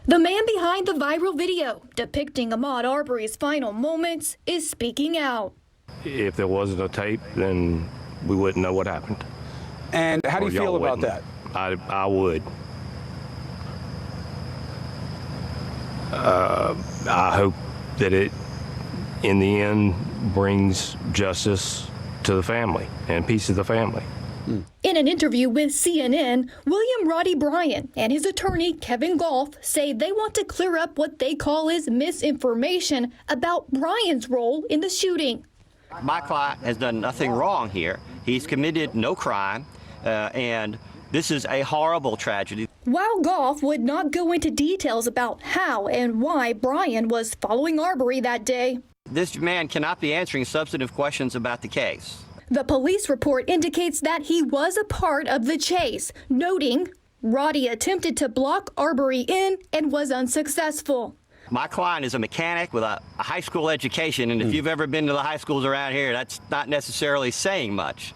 The man behind the viral video depicting AHMAUD Arbery's final moments is speaking out. If there wasn't a tape, then we wouldn't know what happened. And how do you feel about that? I would. I hope that it, in the end, brings justice to the family and peace to the family. In an interview with CNN, William Roddy Bryan and his attorney Kevin Golf say they want to clear up what they call is misinformation about Bryan's role in the shooting. My client has done nothing wrong here. He's committed no crime, and this is a horrible tragedy. While Golf would not go into details about how and why Bryan was following Arbery that day, this man cannot be answering substantive questions about the case. the police report indicates that he was a part of the chase, noting Roddy attempted to block Arbery in and was unsuccessful. My client is a mechanic with a high school education, and if you've ever been to the high schools around here, that's not necessarily saying much.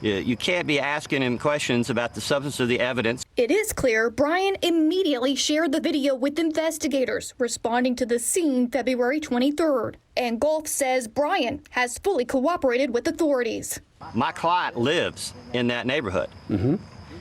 You can't be asking him questions about the substance of the evidence. It is clear Bryan immediately shared the video with investigators responding to the scene February 23rd. And Golf says Bryan has fully cooperated with authorities. My client lives in that neighborhood.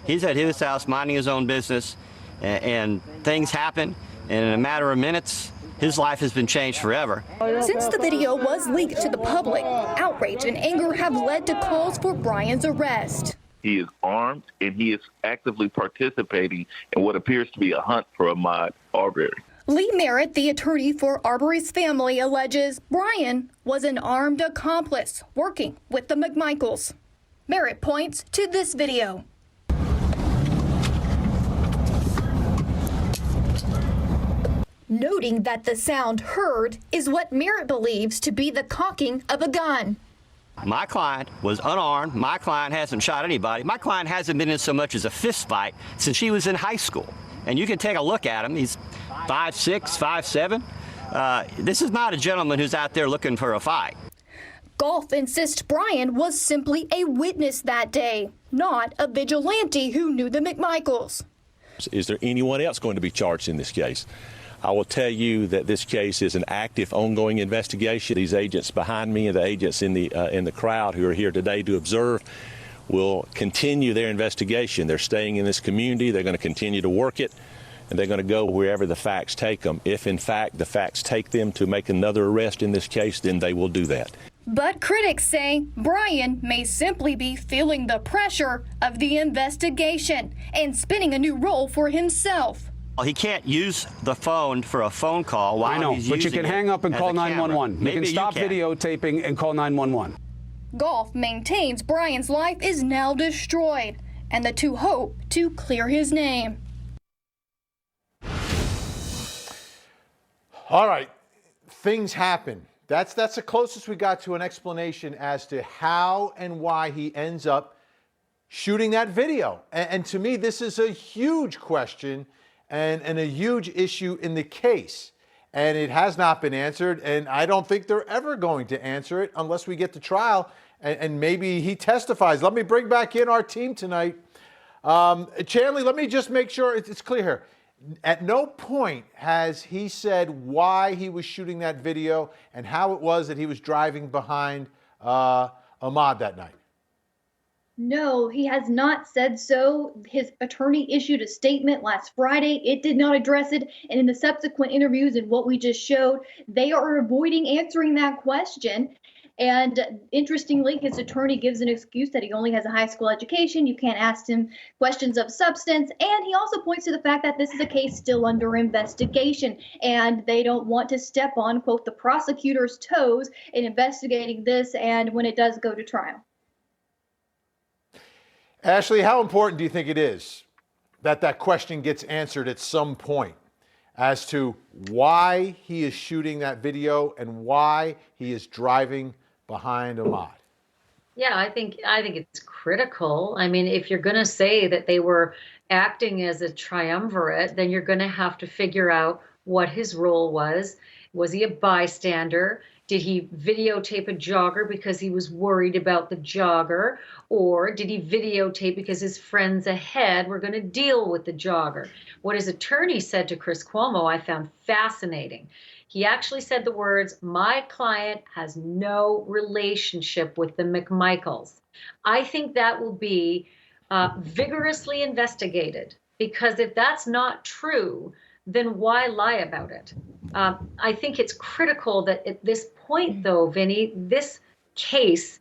He's at his house minding his own business, and things happen, and in a matter of minutes, his life has been changed forever. Since the video was leaked to the public, outrage and anger have led to calls for Bryan's arrest. He is armed, and he is actively participating in what appears to be a hunt for AHMAUD Arbery. Lee Merritt, the attorney for Arbery's family, alleges Bryan was an armed accomplice working with the McMichaels. Merritt points to this video. Noting that the sound heard is what Merritt believes to be the cocking of a gun. My client was unarmed. My client hasn't shot anybody. My client hasn't been in so much as a fist fight since he was in high school. And you can take a look at him. He's 5'6", 5'7". This is not a gentleman who's out there looking for a fight. Golf insists Bryan was simply a witness that day, not a vigilante who knew the McMichaels. Is there anyone else going to be charged in this case? I will tell you that this case is an active, ongoing investigation. These agents behind me and the agents in the crowd who are here today to observe will continue their investigation. They're staying in this community. They're going to continue to work it, and they're going to go wherever the facts take them. If, in fact, the facts take them to make another arrest in this case, then they will do that. But critics say Bryan may simply be feeling the pressure of the investigation and spinning a new role for himself. He can't use the phone for a phone call while I know, he's but you using can it hang up and as call a camera. 911. You can stop videotaping and call 911. Golf maintains Bryan's life is now destroyed, and the two hope to clear his name. All right, things happen. That's the closest we got to an explanation as to how and why he ends up shooting that video. And to me, this is a huge question and a huge issue in the case. And it has not been answered, and I don't think they're ever going to answer it unless we get to trial and maybe he testifies. Let me bring back in our team tonight. Chanley, let me just make sure it's clear here. At no point has he said why he was shooting that video and how it was that he was driving behind AHMAUD that night. No, he has not said so. His attorney issued a statement last Friday. It did not address it. And in the subsequent interviews and what we just showed, they are avoiding answering that question. And interestingly, his attorney gives an excuse that he only has a high school education. You can't ask him questions of substance. And he also points to the fact that this is a case still under investigation, and they don't want to step on, quote, the prosecutor's toes in investigating this and when it does go to trial. Ashley, how important do you think it is that that question gets answered at some point as to why he is shooting that video and why he is driving behind AHMAUD? Yeah, I think it's critical. I mean, if you're going to say that they were acting as a triumvirate, then you're going to have to figure out what his role was. Was he a bystander? Did he videotape a jogger because he was worried about the jogger? Or did he videotape because his friends ahead were going to deal with the jogger? What his attorney said to Chris Cuomo, I found fascinating. He actually said the words, "My client has no relationship with the McMichaels." I think that will be vigorously investigated, because if that's not true, then why lie about it? I think it's critical that at this point, though, Vinny, this case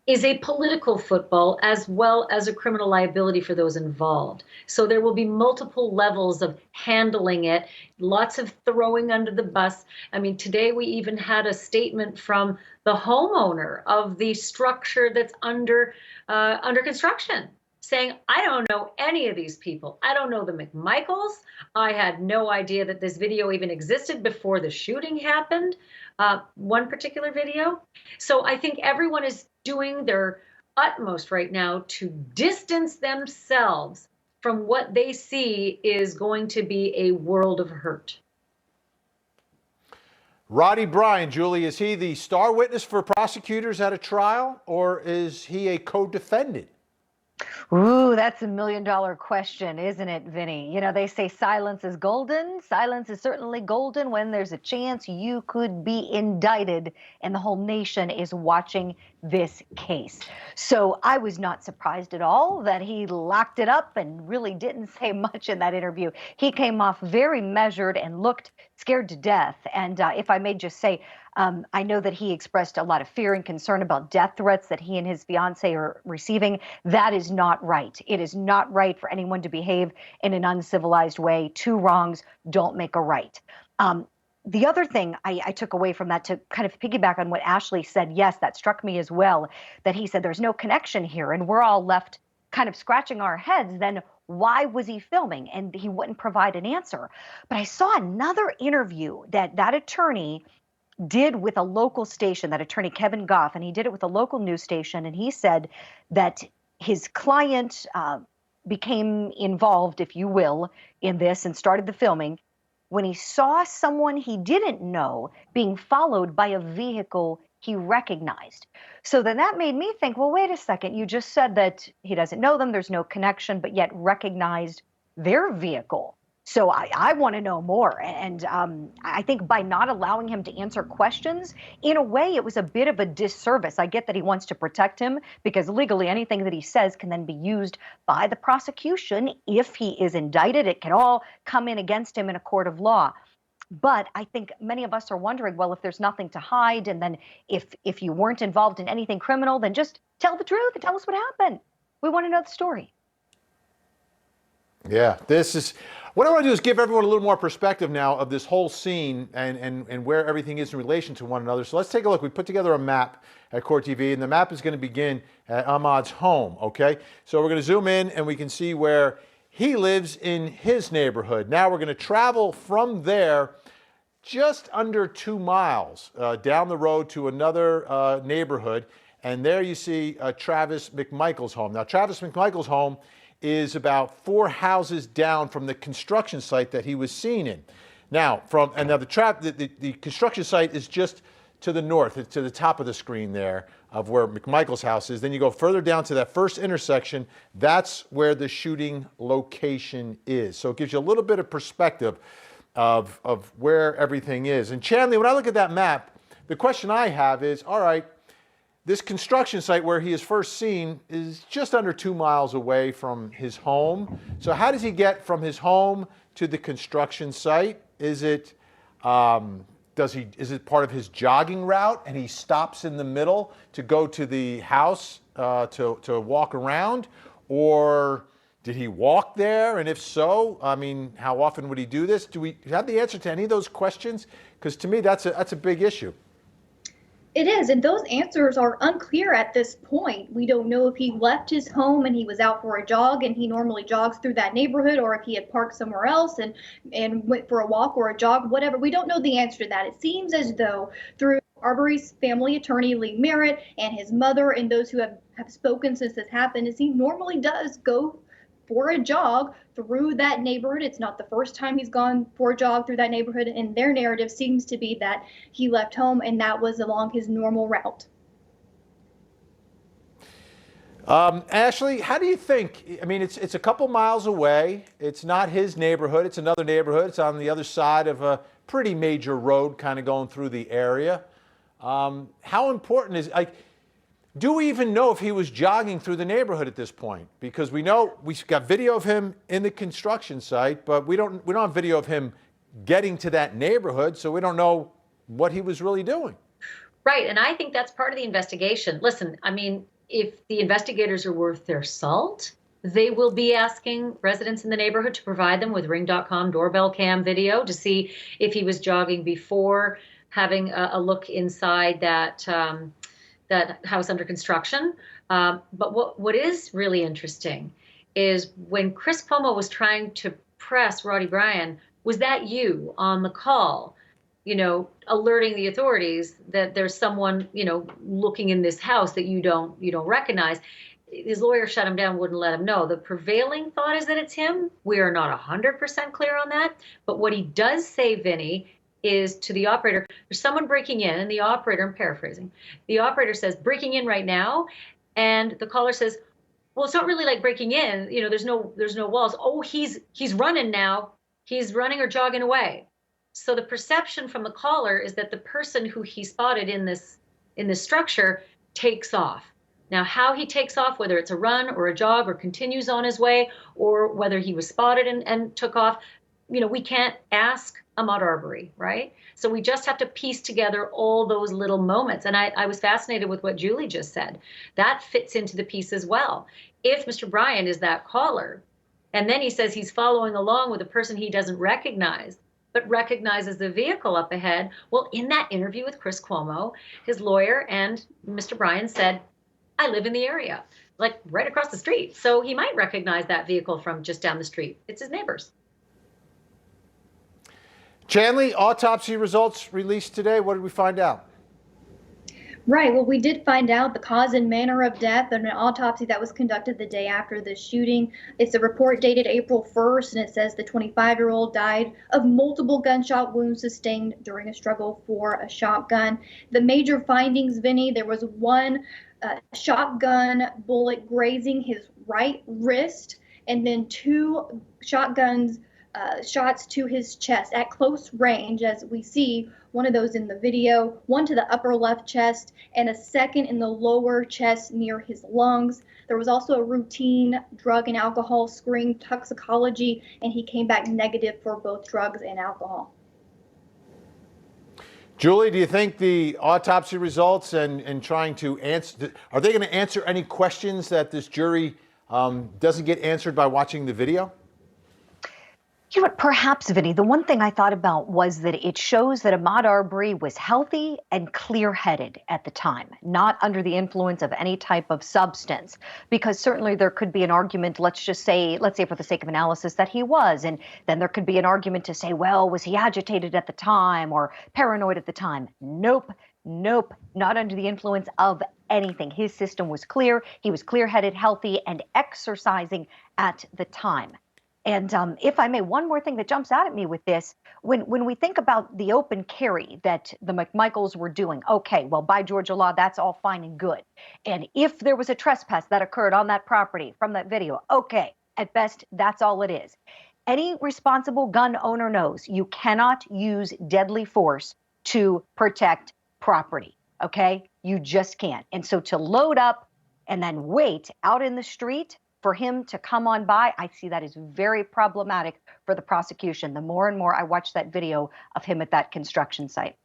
is a political football as well as a criminal liability for those involved. So there will be multiple levels of handling it, lots of throwing under the bus. I mean, today we even had a statement from the homeowner of the structure that's under construction, saying, I don't know any of these people. I don't know the McMichaels. I had no idea that this video even existed before the shooting happened, one particular video. So I think everyone is doing their utmost right now to distance themselves from what they see is going to be a world of hurt. Roddy Bryan, Julie, is he the star witness for prosecutors at a trial, or is he a co-defendant? Ooh, that's $1 million question, isn't it, Vinny? You know, they say silence is golden. Silence is certainly golden when there's a chance you could be indicted and the whole nation is watching this case. So I was not surprised at all that he locked it up and really didn't say much in that interview. He came off very measured and looked scared to death. And if I may just say, I know that he expressed a lot of fear and concern about death threats that he and his fiancée are receiving. That is not right. It is not right for anyone to behave in an uncivilized way. Two wrongs don't make a right. The other thing I took away from that, to kind of piggyback on what Ashley said, yes, that struck me as well, that he said there's no connection here, and we're all left kind of scratching our heads. Then why was he filming? And he wouldn't provide an answer. But I saw another interview that attorney did with a local station, that attorney Kevin Goff, and he did it with a local news station, and he said that his client became involved, if you will, in this and started the filming when he saw someone he didn't know being followed by a vehicle he recognized. So then that made me think, well, wait a second, you just said that he doesn't know them, there's no connection, but yet recognized their vehicle. So I want to know more. And I think by not allowing him to answer questions, in a way, it was a bit of a disservice. I get that he wants to protect him, because legally anything that he says can then be used by the prosecution. If he is indicted, it can all come in against him in a court of law. But I think many of us are wondering, well, if there's nothing to hide, and then if you weren't involved in anything criminal, then just tell the truth and tell us what happened. We want to know the story. Yeah, this is what I want to do, is give everyone a little more perspective now of this whole scene and where everything is in relation to one another. So let's take a look. We put together a map at Court TV, and the map is going to begin at AHMAUD's home, okay? So we're going to zoom in, and we can see where he lives in his neighborhood. Now we're going to travel from there just under 2 miles down the road to another neighborhood, and there you see Travis McMichael's home. Now, Travis McMichael's home is about 4 houses down from the construction site that he was seen in. Now, the construction site is just to the north. It's to the top of the screen there of where McMichael's house is. Then you go further down to that first intersection. That's where the shooting location is. So it gives you a little bit of perspective of where everything is. And Chanley, when I look at that map, the question I have is, all right, this construction site where he is first seen is just under 2 miles away from his home. So how does he get from his home to the construction site? Is it part of his jogging route, and he stops in the middle to go to the house to walk around? Or did he walk there? And if so, I mean, how often would he do this? Do we have the answer to any of those questions? Because to me, that's a big issue. It is, and those answers are unclear at this point. We don't know if he left his home and he was out for a jog, and he normally jogs through that neighborhood, or if he had parked somewhere else and went for a walk or a jog, whatever. We don't know the answer to that. It seems as though through Arbery's family attorney, Lee Merritt, and his mother, and those who have spoken since this happened, is he normally does go for a jog through that neighborhood. It's not the first time he's gone for a jog through that neighborhood, and their narrative seems to be that he left home and that was along his normal route. Ashley, how do you think, I mean, it's a couple miles away. It's not his neighborhood. It's another neighborhood. It's on the other side of a pretty major road kind of going through the area. How important is, like, do we even know if he was jogging through the neighborhood at this point? Because we know we've got video of him in the construction site, but we don't have video of him getting to that neighborhood, so we don't know what he was really doing. Right, and I think that's part of the investigation. Listen, I mean, if the investigators are worth their salt, they will be asking residents in the neighborhood to provide them with Ring.com doorbell cam video to see if he was jogging before having a look inside that that house under construction. But what is really interesting is when Chris Cuomo was trying to press Roddy Bryan, was that you on the call, you know, alerting the authorities that there's someone, you know, looking in this house that you don't recognize? His lawyer shut him down, wouldn't let him know. The prevailing thought is that it's him. We are not 100% clear on that. But what he does say, Vinny, is to the operator, there's someone breaking in, and the operator, I'm paraphrasing, the operator says, breaking in right now. And the caller says, well, it's not really like breaking in. You know, there's no walls. Oh, he's running now. He's running or jogging away. So the perception from the caller is that the person who he spotted in this structure takes off. Now, how he takes off, whether it's a run or a jog or continues on his way, or whether he was spotted and took off, you know, we can't ask AHMAUD Arbery, right? So we just have to piece together all those little moments. And I was fascinated with what Julie just said. That fits into the piece as well. If Mr. Bryan is that caller, and then he says he's following along with a person he doesn't recognize, but recognizes the vehicle up ahead, well, in that interview with Chris Cuomo, his lawyer and Mr. Bryan said, I live in the area, like right across the street. So he might recognize that vehicle from just down the street. It's his neighbors. Chanley, autopsy results released today. What did we find out? Right. Well, we did find out the cause and manner of death in an autopsy that was conducted the day after the shooting. It's a report dated April 1st, and it says the 25-year-old died of multiple gunshot wounds sustained during a struggle for a shotgun. The major findings, Vinny, there was one shotgun bullet grazing his right wrist, and then two shots to his chest at close range, as we see one of those in the video, one to the upper left chest and a second in the lower chest near his lungs. There was also a routine drug and alcohol screen toxicology, and he came back negative for both drugs and alcohol. Julie, do you think the autopsy results and trying to answer, are they going to answer any questions that this jury doesn't get answered by watching the video? You know what, perhaps, Vinny, the one thing I thought about was that it shows that AHMAUD Arbery was healthy and clear-headed at the time, not under the influence of any type of substance, because certainly there could be an argument, let's say for the sake of analysis, that he was, and then there could be an argument to say, well, was he agitated at the time or paranoid at the time? Nope, not under the influence of anything. His system was clear, he was clear-headed, healthy, and exercising at the time. And if I may, one more thing that jumps out at me with this, when we think about the open carry that the McMichaels were doing, okay, well, by Georgia law, that's all fine and good. And if there was a trespass that occurred on that property from that video, okay, at best, that's all it is. Any responsible gun owner knows you cannot use deadly force to protect property, okay? You just can't. And so to load up and then wait out in the street for him to come on by, I see that as very problematic for the prosecution. The more and more I watch that video of him at that construction site.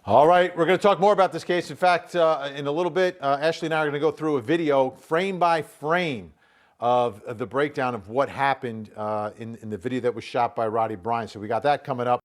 All right, we're going to talk more about this case. In fact, in a little bit, Ashley and I are going to go through a video frame by frame of the breakdown of what happened in the video that was shot by Roddy Bryan. So we got that coming up.